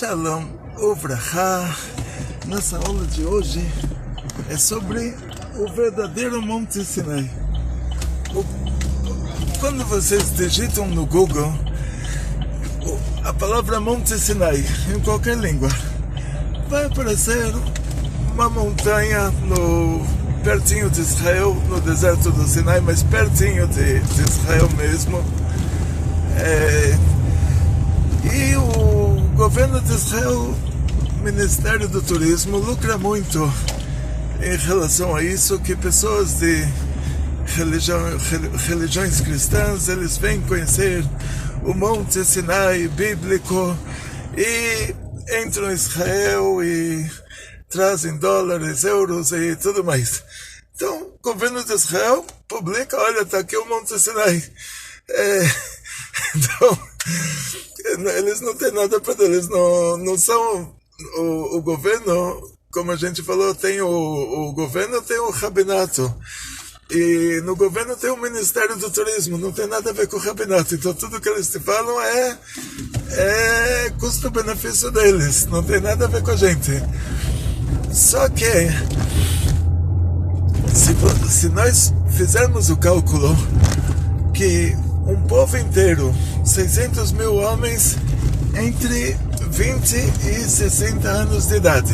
Shalom Uvracha. Nossa aula de hoje é sobre o verdadeiro Monte Sinai. Quando vocês digitam no Google a palavra Monte Sinai em qualquer língua, vai aparecer uma montanha pertinho de Israel, no deserto do Sinai, mas pertinho de Israel mesmo. E o governo de Israel, Ministério do Turismo, lucra muito em relação a isso, que pessoas de religiões cristãs, eles vêm conhecer o Monte Sinai bíblico e entram em Israel e trazem dólares, euros e tudo mais. Então, o governo de Israel publica, olha, está aqui o Monte Sinai. Então, eles não têm nada para eles, não são o governo, como a gente falou, tem o governo, tem o rabinato. E no governo tem o Ministério do Turismo, não tem nada a ver com o rabinato. Então tudo que eles te falam é custo-benefício deles, não tem nada a ver com a gente. Só que, se nós fizermos o cálculo que um povo inteiro, 600 mil homens entre 20 e 60 anos de idade,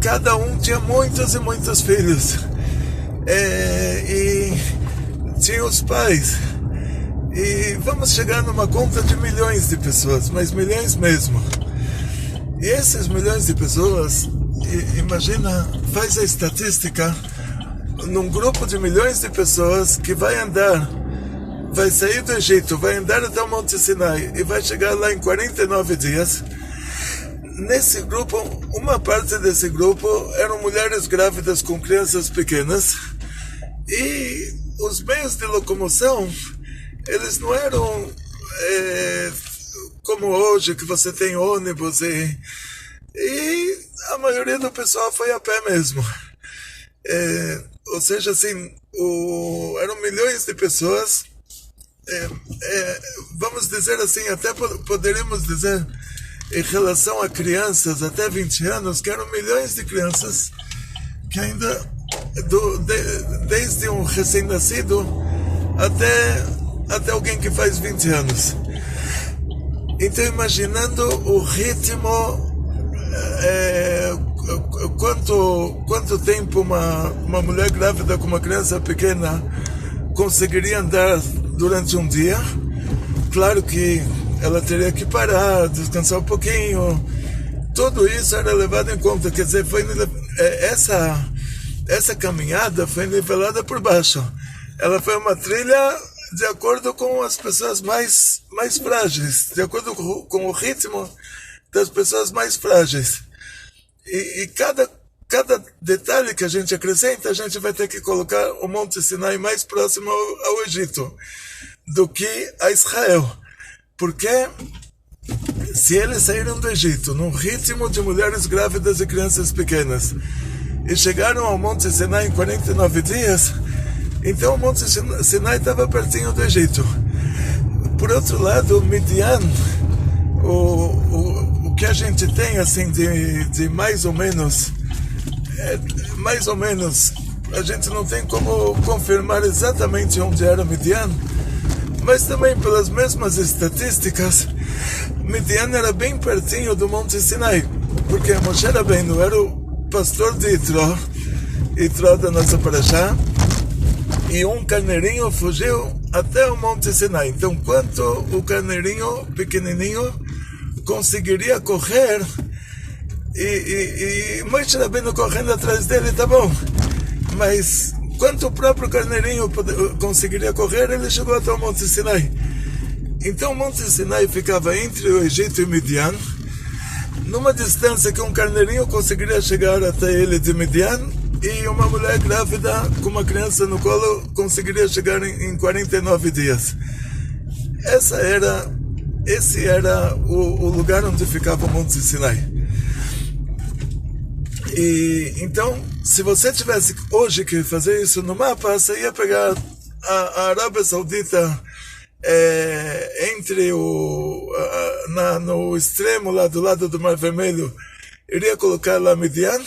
cada um tinha muitos e muitos filhos, e tinha os pais, e vamos chegar numa conta de milhões de pessoas, mas milhões mesmo. E esses milhões de pessoas, imagina, faz a estatística, num grupo de milhões de pessoas que vai sair do Egito, vai andar até o Monte Sinai e vai chegar lá em 49 dias. Nesse grupo, uma parte desse grupo eram mulheres grávidas com crianças pequenas, e os meios de locomoção, eles não eram como hoje, que você tem ônibus, e a maioria do pessoal foi a pé mesmo. Ou seja, assim, eram milhões de pessoas, vamos dizer assim, até poderíamos dizer, em relação a crianças até 20 anos, que eram milhões de crianças que ainda, desde um recém-nascido até alguém que faz 20 anos. Então, imaginando o ritmo, quanto tempo uma mulher grávida com uma criança pequena conseguiria andar durante um dia. Claro que ela teria que parar, descansar um pouquinho. Tudo isso era levado em conta. Quer dizer, essa caminhada foi nivelada por baixo. Ela foi uma trilha de acordo com as pessoas mais frágeis, de acordo com o ritmo das pessoas mais frágeis. E cada detalhe que a gente acrescenta, a gente vai ter que colocar o Monte Sinai mais próximo ao Egito do que a Israel. Porque se eles saíram do Egito num ritmo de mulheres grávidas e crianças pequenas e chegaram ao Monte Sinai em 49 dias, então o Monte Sinai estava pertinho do Egito. Por outro lado, Midian, o que a gente tem assim de mais ou menos, a gente não tem como confirmar exatamente onde era Midian, mas também pelas mesmas estatísticas, Midian era bem pertinho do Monte Sinai, porque Moshe Rabbeinu era o pastor de Yitro da nossa Parashá, e um carneirinho fugiu até o Monte Sinai. Então, quanto o carneirinho pequenininho conseguiria correr, e Moshe Rabbeinu correndo atrás dele, tá bom, mas quanto o próprio carneirinho conseguiria correr, ele chegou até o Monte Sinai. Então o Monte Sinai ficava entre o Egito e Midian, numa distância que um carneirinho conseguiria chegar até ele de Midian, e uma mulher grávida com uma criança no colo conseguiria chegar em 49 dias. Esse era o lugar onde ficava o Monte Sinai. E então, se você tivesse hoje que fazer isso no mapa, você ia pegar a Arábia Saudita entre no extremo lá do lado do Mar Vermelho, iria colocar lá Midian,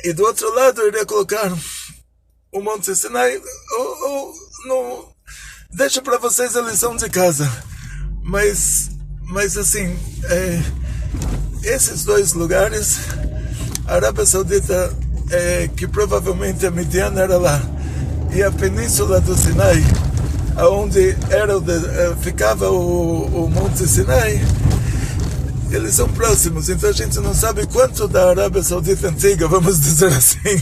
e do outro lado iria colocar o Monte Sinai. Deixo para vocês a lição de casa, mas assim, esses dois lugares, a Arábia Saudita, que provavelmente a Midian era lá, e a península do Sinai, onde ficava o Monte Sinai, eles são próximos, então a gente não sabe quanto da Arábia Saudita antiga, vamos dizer assim,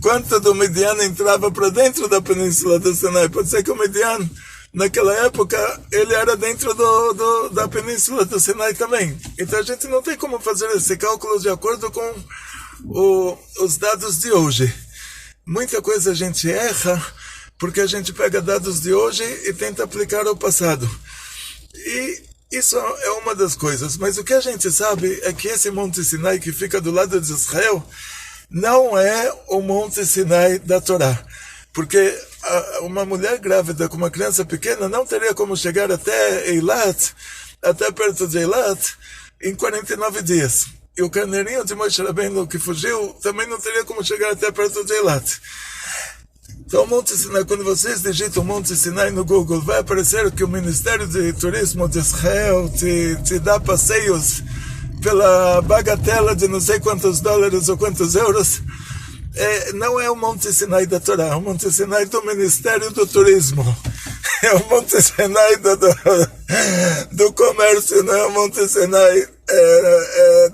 quanto do Midian entrava para dentro da península do Sinai. Pode ser que o Midian, naquela época, ele era dentro da península do Sinai também. Então a gente não tem como fazer esse cálculo de acordo com os dados de hoje. Muita coisa a gente erra, porque a gente pega dados de hoje e tenta aplicar ao passado. E isso é uma das coisas, mas o que a gente sabe é que esse Monte Sinai que fica do lado de Israel não é o Monte Sinai da Torá, porque uma mulher grávida com uma criança pequena não teria como chegar até Eilat, até perto de Eilat, em 49 dias. E o carneirinho de Moshe Rabbeinu que fugiu também não teria como chegar até perto de Eilat. Então, o Monte Sinai, quando vocês digitam Monte Sinai no Google, vai aparecer que o Ministério de Turismo de Israel te dá passeios pela bagatela de não sei quantos dólares ou quantos euros. Não é o Monte Sinai da Torá, é o Monte Sinai do Ministério do Turismo. É o Monte Sinai do comércio, não é o Monte Sinai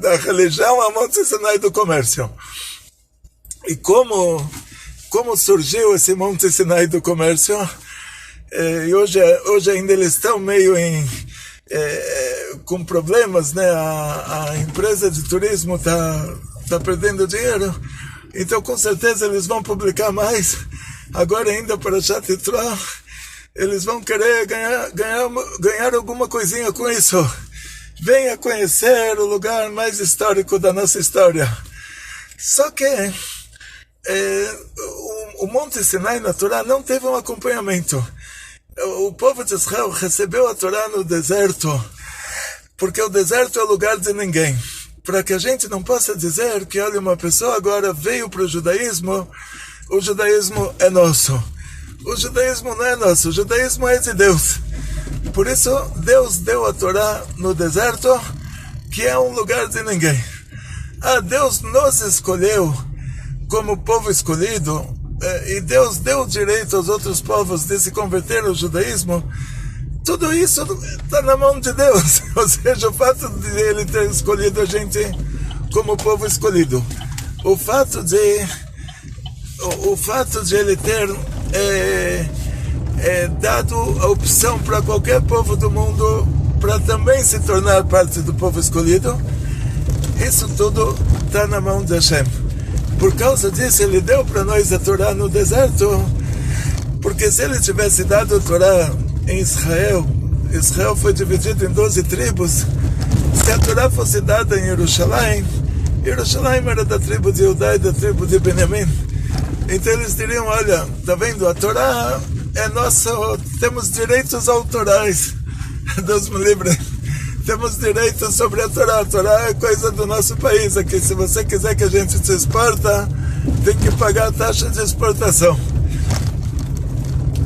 da religião, é o Monte Sinai do comércio. E como surgiu esse Monte Sinai do comércio? E hoje ainda eles estão meio com problemas, né? A empresa de turismo tá perdendo dinheiro, então com certeza eles vão publicar mais. Agora ainda para Yitro, eles vão querer ganhar alguma coisinha com isso. Venha conhecer o lugar mais histórico da nossa história. Só que o Monte Sinai na Torá não teve um acompanhamento. O povo de Israel recebeu a Torá no deserto, porque o deserto é o lugar de ninguém. Para que a gente não possa dizer que, olha, uma pessoa agora veio para o judaísmo é nosso. O judaísmo não é nosso, o judaísmo é de Deus. Por isso, Deus deu a Torá no deserto, que é um lugar de ninguém. Deus nos escolheu como povo escolhido, e Deus deu direito aos outros povos de se converter ao judaísmo. Tudo isso está na mão de Deus. Ou seja, o fato de Ele ter escolhido a gente como povo escolhido, o fato de Ele ter dado a opção para qualquer povo do mundo para também se tornar parte do povo escolhido, isso tudo está na mão de Hashem. Por causa disso, Ele deu para nós a Torá no deserto, porque se Ele tivesse dado a Torá em Israel foi dividido em 12 tribos, se a Torá fosse dada em Jerusalém era da tribo de Judá e da tribo de Benjamim, então eles diriam, olha, tá vendo, a Torá é nossa, temos direitos autorais, Deus me livre, temos direitos sobre a Torá é coisa do nosso país aqui, se você quiser que a gente se exporta, tem que pagar a taxa de exportação.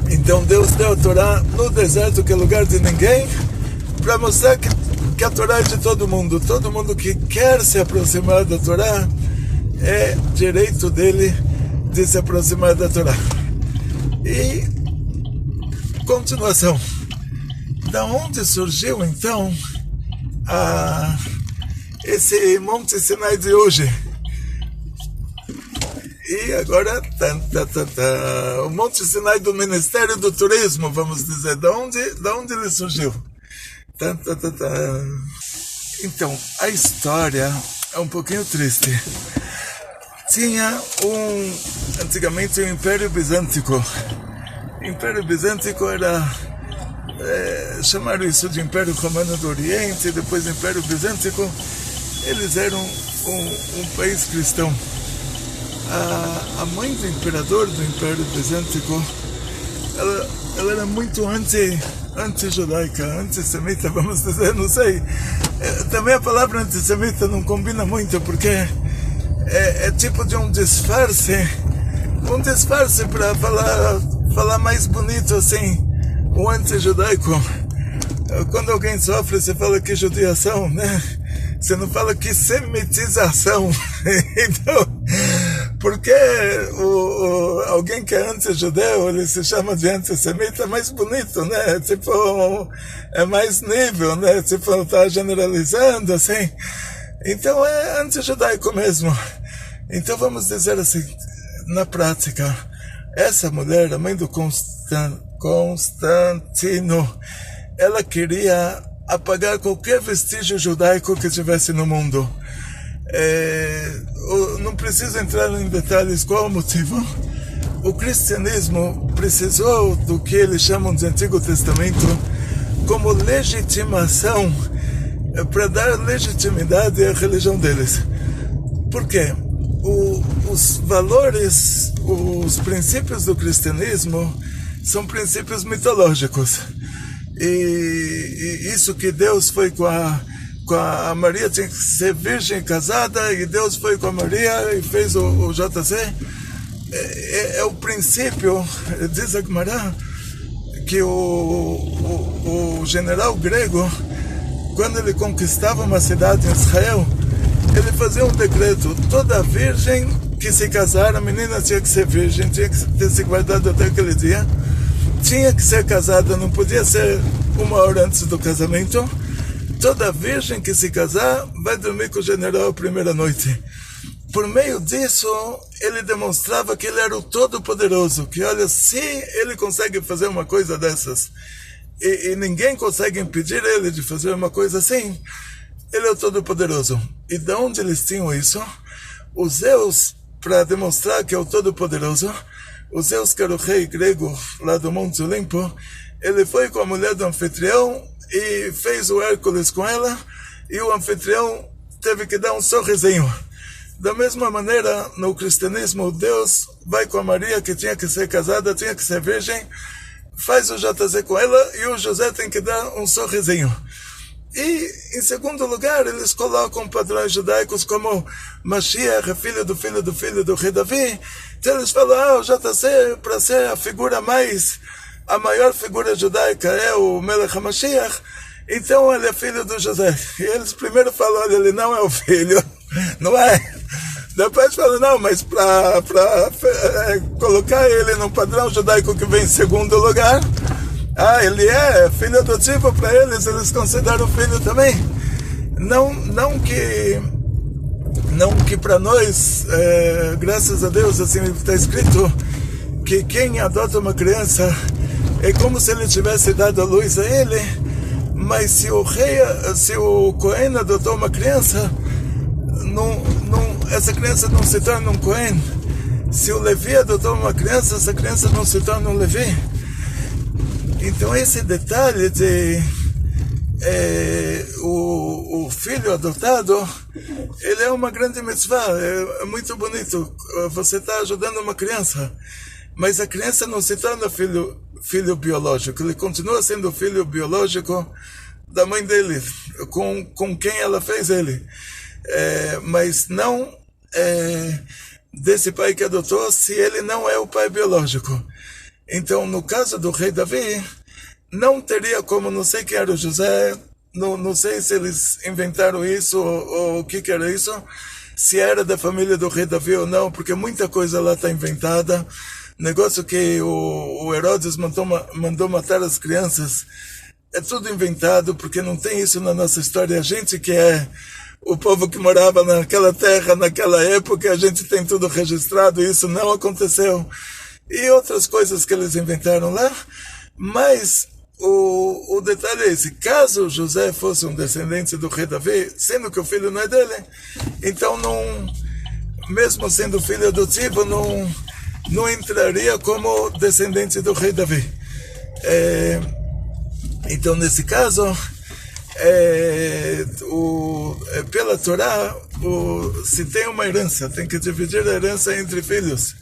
Então Deus deu a Torá no deserto, que é lugar de ninguém, para mostrar que a Torá é de todo mundo que quer se aproximar da Torá, é direito dele de se aproximar da Torá. E continuação, da onde surgiu então esse Monte Sinai de hoje? E agora o Monte Sinai do Ministério do Turismo, vamos dizer, da onde ele surgiu? Então, a história é um pouquinho triste. Tinha antigamente o Império Bizântico. O Império Bizântico era, chamaram isso de Império Romano do Oriente, depois Império Bizântico. Eles eram um país cristão. A mãe do imperador do Império Bizântico, ela era muito antijudaica, antissemita, vamos dizer, não sei. Também a palavra antissemita não combina muito, porque é tipo de um disfarce para falar mais bonito assim, o antijudaico. Quando alguém sofre, você fala que judiação, né? Você não fala que semitização. Então, porque alguém que é anti-judeu, ele se chama de antissemita, é mais bonito, né? Tipo, é mais nível, né? Tipo, tá generalizando, assim. Então é anti-judaico mesmo. Então vamos dizer assim, na prática, essa mulher, a mãe do Constantino, ela queria apagar qualquer vestígio judaico que tivesse no mundo. Não preciso entrar em detalhes qual o motivo. O cristianismo precisou do que eles chamam de Antigo Testamento como legitimação, para dar legitimidade à religião deles. Por quê? Os valores, os princípios do cristianismo são princípios mitológicos. E isso que Deus foi com a Maria, tinha que ser virgem casada, e Deus foi com a Maria e fez o JC. É o princípio, diz a Gemara, que o general grego, quando ele conquistava uma cidade em Israel, ele fazia um decreto: toda virgem que se casar, a menina tinha que ser virgem, tinha que ter se guardado até aquele dia, tinha que ser casada, não podia ser uma hora antes do casamento. Toda virgem que se casar vai dormir com o general a primeira noite. Por meio disso, ele demonstrava que ele era o Todo-Poderoso, que olha, se ele consegue fazer uma coisa dessas, e ninguém consegue impedir ele de fazer uma coisa assim, ele é o Todo-Poderoso. E de onde eles tinham isso? Os Zeus, para demonstrar que é o Todo-Poderoso, o Zeus, que era o rei grego lá do Monte Olimpo, ele foi com a mulher do anfitrião e fez o Hércules com ela, e o anfitrião teve que dar um sorrisinho. Da mesma maneira, no cristianismo, Deus vai com a Maria, que tinha que ser casada, tinha que ser virgem, faz o JZ com ela, e o José tem que dar um sorrisinho. E, em segundo lugar, eles colocam padrões judaicos como Mashiach, filho do rei Davi. Então eles falam, o JC, para ser a maior figura judaica é o Melech HaMashiach, então ele é filho do José. E eles primeiro falam, olha, ele não é o filho, não é? Depois falam, não, mas para colocar ele no padrão judaico que vem em segundo lugar, ele é filho adotivo para eles consideram filho também. Não que para nós, graças a Deus, assim está escrito, que quem adota uma criança é como se ele tivesse dado a luz a ele, mas se o Cohen adotou uma criança, essa criança não se torna um Cohen. Se o Levi adotou uma criança, essa criança não se torna um Levi. Então esse detalhe de o filho adotado, ele é uma grande mitzvah, é muito bonito. Você está ajudando uma criança, mas a criança não se torna filho biológico, ele continua sendo filho biológico da mãe dele, com quem ela fez ele, mas não desse pai que adotou, se ele não é o pai biológico. Então, no caso do rei Davi, não teria como, não sei quem era o José, não sei se eles inventaram isso ou o que era isso, se era da família do rei Davi ou não, porque muita coisa lá está inventada. Negócio que o Herodes mandou matar as crianças, é tudo inventado, porque não tem isso na nossa história. A gente que é o povo que morava naquela terra, naquela época, a gente tem tudo registrado, e isso não aconteceu. E outras coisas que eles inventaram lá, mas o detalhe é esse: caso José fosse um descendente do rei Davi, sendo que o filho não é dele, então mesmo sendo filho adotivo, não entraria como descendente do rei Davi. Então, nesse caso, pela Torá, se tem uma herança, tem que dividir a herança entre filhos.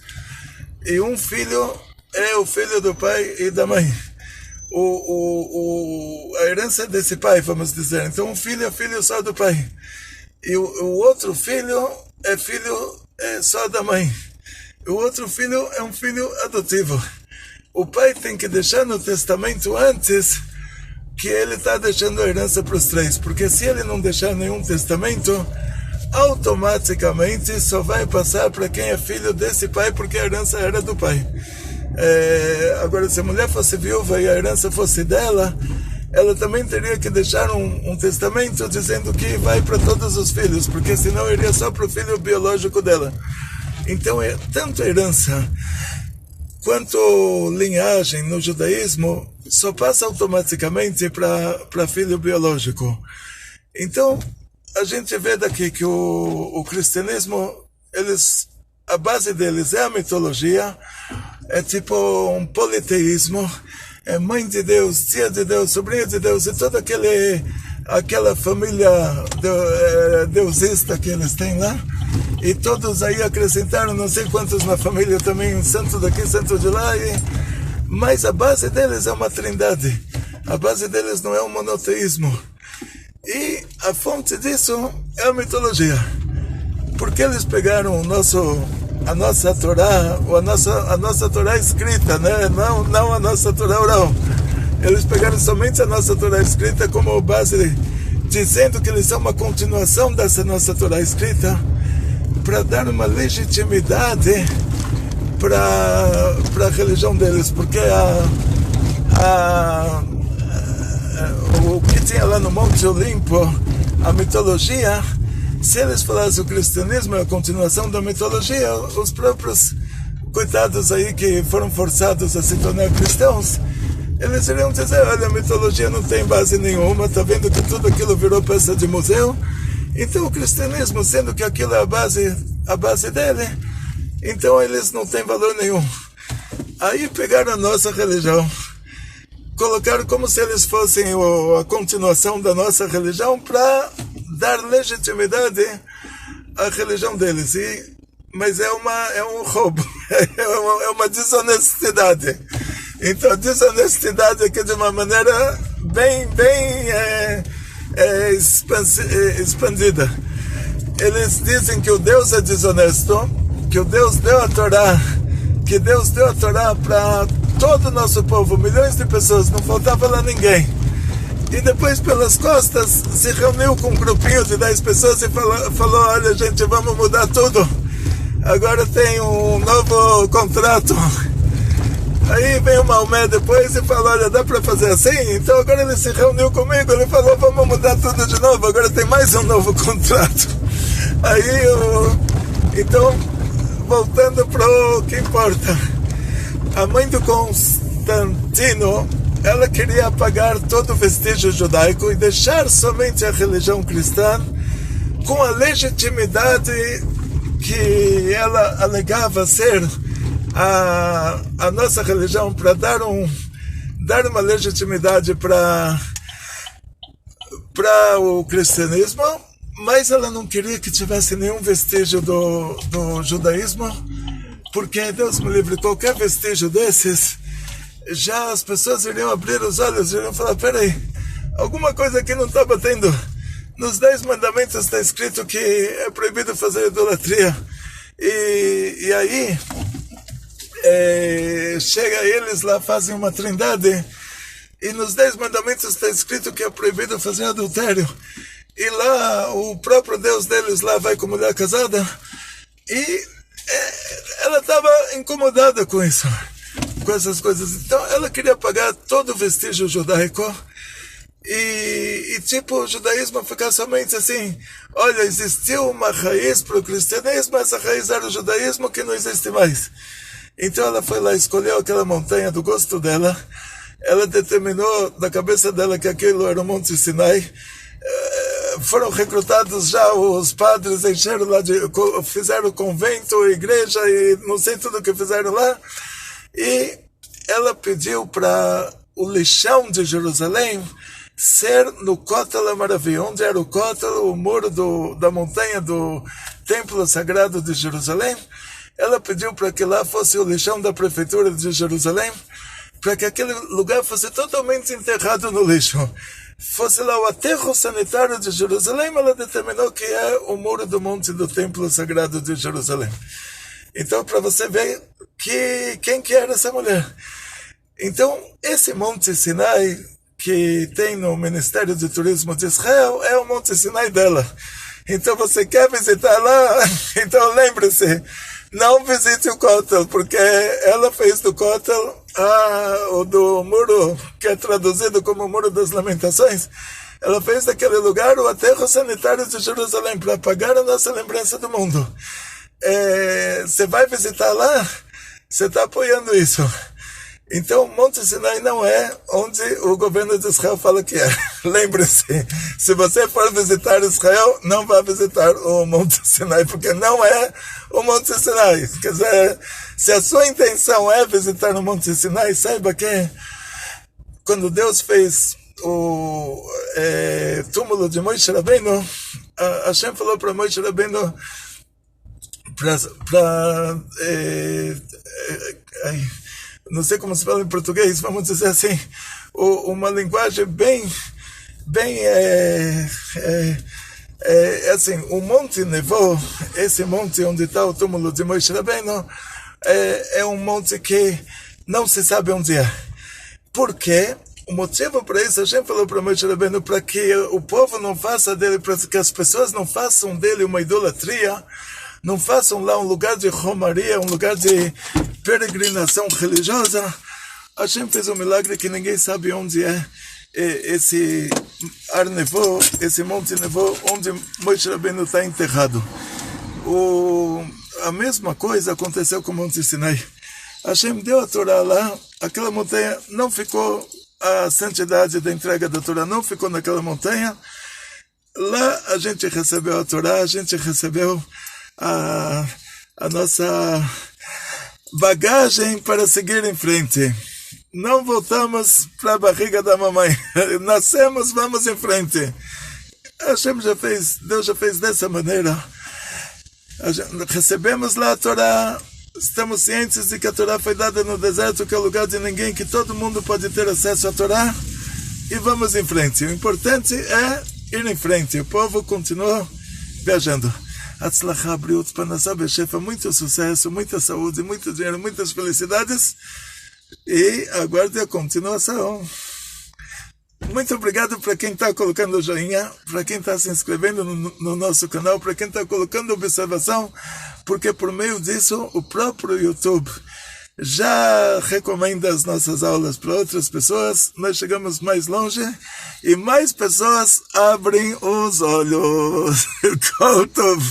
E um filho é o filho do pai e da mãe. a herança desse pai, vamos dizer. Então um filho é filho só do pai. E o outro filho é filho só da mãe. O outro filho é um filho adotivo. O pai tem que deixar no testamento antes que ele está deixando a herança para os três. Porque se ele não deixar nenhum testamento, automaticamente só vai passar para quem é filho desse pai, porque a herança era do pai. Agora, se a mulher fosse viúva e a herança fosse dela, ela também teria que deixar um testamento dizendo que vai para todos os filhos, porque senão iria só para o filho biológico dela. Então, tanto a herança quanto linhagem no judaísmo só passa automaticamente para filho biológico. Então, a gente vê daqui que o cristianismo, a base deles é a mitologia, é tipo um politeísmo, é mãe de Deus, tia de Deus, sobrinha de Deus, e toda aquela família deusista que eles têm lá, e todos aí acrescentaram não sei quantos na família também, santo daqui, santo de lá, mas a base deles é uma trindade, a base deles não é um monoteísmo, e a fonte disso é a mitologia, porque eles pegaram a nossa Torá, ou a nossa Torá escrita, né? Não a nossa Torá oral. Eles pegaram somente a nossa Torá escrita como base, dizendo que eles são uma continuação dessa nossa Torá escrita, para dar uma legitimidade para a religião deles, porque o que tinha lá no Monte Olimpo, a mitologia, se eles falassem o cristianismo é a continuação da mitologia, os próprios coitados aí que foram forçados a se tornar cristãos, eles iriam dizer, olha, a mitologia não tem base nenhuma, está vendo que tudo aquilo virou peça de museu, então o cristianismo, sendo que aquilo é a base dele, então eles não têm valor nenhum. Aí pegaram a nossa religião, colocaram como se eles fossem a continuação da nossa religião para dar legitimidade à religião deles. Mas é um roubo, é uma desonestidade. Então, desonestidade aqui de uma maneira bem expandida. Eles dizem que o Deus é desonesto, que o Deus deu a Torá, para todo o nosso povo, milhões de pessoas, não faltava lá ninguém. E depois, pelas costas, se reuniu com um grupinho de 10 pessoas e falou, olha, gente, vamos mudar tudo. Agora tem um novo contrato. Aí vem o Maomé depois e falou, olha, dá para fazer assim? Então agora ele se reuniu comigo, ele falou, vamos mudar tudo de novo, agora tem mais um novo contrato. Aí, então, voltando para o que importa. A mãe do Constantino, ela queria apagar todo o vestígio judaico e deixar somente a religião cristã com a legitimidade que ela alegava ser a nossa religião, para dar uma legitimidade para o cristianismo, mas ela não queria que tivesse nenhum vestígio do judaísmo, porque, Deus me livre, qualquer vestígio desses, já as pessoas iriam abrir os olhos, iriam falar, peraí, alguma coisa aqui não está batendo. Nos 10 mandamentos está escrito que é proibido fazer idolatria. E aí, chega eles lá, fazem uma trindade, e nos 10 mandamentos está escrito que é proibido fazer adultério. E lá, o próprio Deus deles lá vai com mulher casada, e ela estava incomodada com isso, com essas coisas. Então ela queria apagar todo o vestígio judaico e tipo, o judaísmo ficar somente assim, olha, existiu uma raiz para o cristianismo, essa raiz era o judaísmo que não existe mais. Então ela foi lá, escolheu aquela montanha do gosto dela, ela determinou da cabeça dela que aquilo era o Monte Sinai. Foram recrutados já os padres, encheram lá, fizeram convento, igreja e não sei tudo o que fizeram lá. E ela pediu para o lixão de Jerusalém ser no Kotel HaMaravi, onde era o Kotel, o muro da montanha do Templo Sagrado de Jerusalém. Ela pediu para que lá fosse o lixão da prefeitura de Jerusalém, para que aquele lugar fosse totalmente enterrado no lixo. Fosse lá o aterro sanitário de Jerusalém, ela determinou que é o muro do monte do templo sagrado de Jerusalém. Então, para você ver quem que era essa mulher. Então, esse Monte Sinai que tem no Ministério de Turismo de Israel é o Monte Sinai dela. Então, você quer visitar lá? Então, lembre-se, não visite o Kotel, porque ela fez do Kotel o do muro, que é traduzido como Muro das Lamentações. Ela fez daquele lugar o aterro sanitário de Jerusalém, para apagar a nossa lembrança do mundo. Você vai visitar lá, você está apoiando isso. Então, Monte Sinai não é onde o governo de Israel fala que é. Lembre-se, se você for visitar Israel, não vá visitar o Monte Sinai, porque não é o Monte Sinai. Quer dizer, se a sua intenção é visitar o Monte Sinai, saiba que quando Deus fez o túmulo de Moshe Rabbeinu, Hashem falou para Moshe Rabbeinu não sei como se fala em português, vamos dizer assim, uma linguagem bem assim, o Monte Nevô, esse monte onde está o túmulo de Moshe Rabbeinu, é um monte que não se sabe onde é. Por quê? O motivo para isso, a gente falou para Moshe Rabbeinu, para que o povo não faça dele, para que as pessoas não façam dele uma idolatria, não façam lá um lugar de romaria, um lugar de peregrinação religiosa. A gente fez um milagre que ninguém sabe onde é esse Ar Nevô, esse Monte Nevô, onde Moshe Rabbeinu está enterrado. A mesma coisa aconteceu com o Monte Sinai. Hashem deu a Torá lá, aquela montanha não ficou, a santidade da entrega da Torá não ficou naquela montanha. Lá a gente recebeu a Torá, a gente recebeu a nossa bagagem para seguir em frente. Não voltamos para a barriga da mamãe. Nascemos, vamos em frente. Deus já fez dessa maneira. Recebemos lá a Torá, estamos cientes de que a Torá foi dada no deserto, que é o lugar de ninguém, que todo mundo pode ter acesso à Torá, e vamos em frente. O importante é ir em frente. O povo continua viajando. Atzlachá, Briut, Panasá, Bechefa, muito sucesso, muita saúde, muito dinheiro, muitas felicidades, e aguarde a continuação. Muito obrigado para quem está colocando o joinha, para quem está se inscrevendo no nosso canal, para quem está colocando observação, porque por meio disso o próprio YouTube já recomenda as nossas aulas para outras pessoas, nós chegamos mais longe e mais pessoas abrem os olhos.